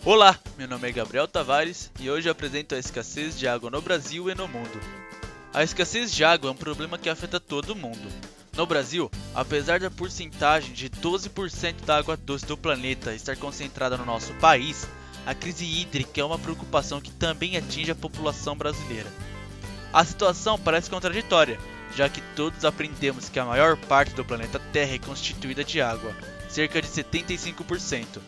Olá, meu nome é Gabriel Tavares e hoje eu apresento a escassez de água no Brasil e no mundo. A escassez de água é um problema que afeta todo mundo. No Brasil, apesar da porcentagem de 12% da água doce do planeta estar concentrada no nosso país, a crise hídrica é uma preocupação que também atinge a população brasileira. A situação parece contraditória, já que todos aprendemos que a maior parte do planeta Terra é constituída de água, cerca de 75%.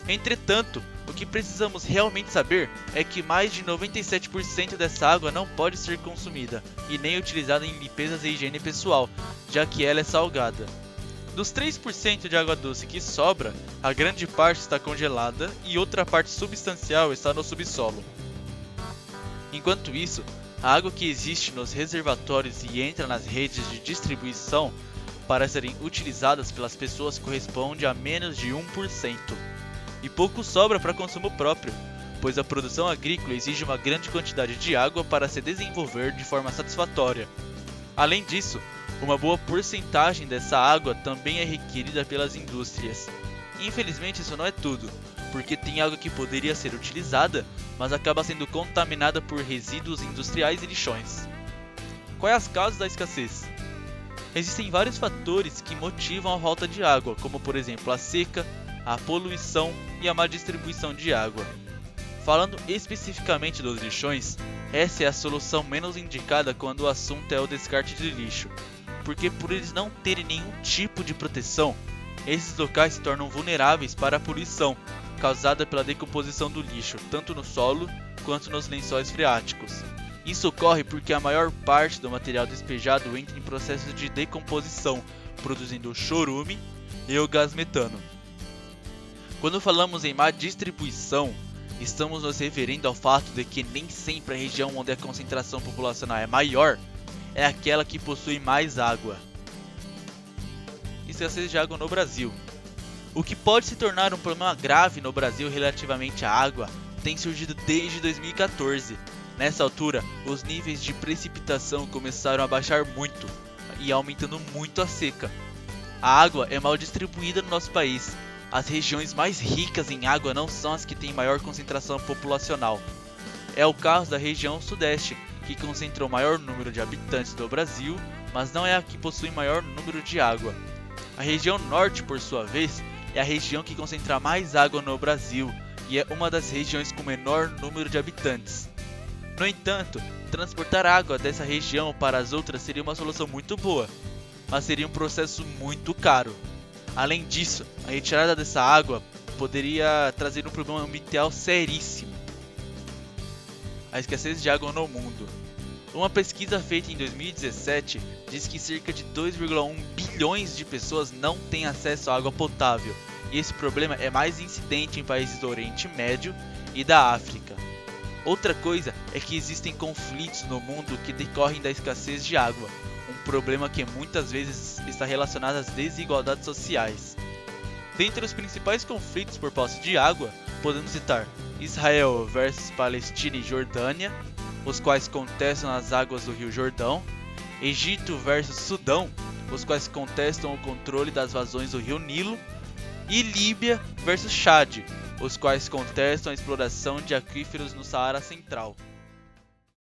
Entretanto, o que precisamos realmente saber é que mais de 97% dessa água não pode ser consumida e nem utilizada em limpezas e higiene pessoal, já que ela é salgada. Dos 3% de água doce que sobra, a grande parte está congelada e outra parte substancial está no subsolo. Enquanto isso, a água que existe nos reservatórios e entra nas redes de distribuição para serem utilizadas pelas pessoas corresponde a menos de 1%. E pouco sobra para consumo próprio, pois a produção agrícola exige uma grande quantidade de água para se desenvolver de forma satisfatória. Além disso, uma boa porcentagem dessa água também é requerida pelas indústrias. Infelizmente isso não é tudo, porque tem água que poderia ser utilizada, mas acaba sendo contaminada por resíduos industriais e lixões. Quais as causas da escassez? Existem vários fatores que motivam a falta de água, como por exemplo a seca, a poluição e a má distribuição de água. Falando especificamente dos lixões, essa é a solução menos indicada quando o assunto é o descarte de lixo, porque por eles não terem nenhum tipo de proteção, esses locais se tornam vulneráveis para a poluição causada pela decomposição do lixo, tanto no solo quanto nos lençóis freáticos. Isso ocorre porque a maior parte do material despejado entra em processo de decomposição, produzindo chorume e o gás metano. Quando falamos em má distribuição, estamos nos referindo ao fato de que nem sempre a região onde a concentração populacional é maior é aquela que possui mais água. Escassez de água no Brasil. O que pode se tornar um problema grave no Brasil relativamente à água tem surgido desde 2014. Nessa altura, os níveis de precipitação começaram a baixar muito e aumentando muito a seca. A água é mal distribuída no nosso país. As regiões mais ricas em água não são as que têm maior concentração populacional. É o caso da região sudeste, que concentra o maior número de habitantes do Brasil, mas não é a que possui maior número de água. A região norte, por sua vez, é a região que concentra mais água no Brasil e é uma das regiões com menor número de habitantes. No entanto, transportar água dessa região para as outras seria uma solução muito boa, mas seria um processo muito caro. Além disso, a retirada dessa água poderia trazer um problema ambiental seríssimo. A escassez de água no mundo. Uma pesquisa feita em 2017 diz que cerca de 2,1 bilhões de pessoas não têm acesso à água potável, e esse problema é mais incidente em países do Oriente Médio e da África. Outra coisa é que existem conflitos no mundo que decorrem da escassez de água, um problema que muitas vezes está relacionado às desigualdades sociais. Dentre os principais conflitos por posse de água, podemos citar Israel versus Palestina e Jordânia, os quais contestam as águas do Rio Jordão, Egito versus Sudão, os quais contestam o controle das vazões do Rio Nilo, e Líbia versus Chad, os quais contestam a exploração de aquíferos no Saara Central.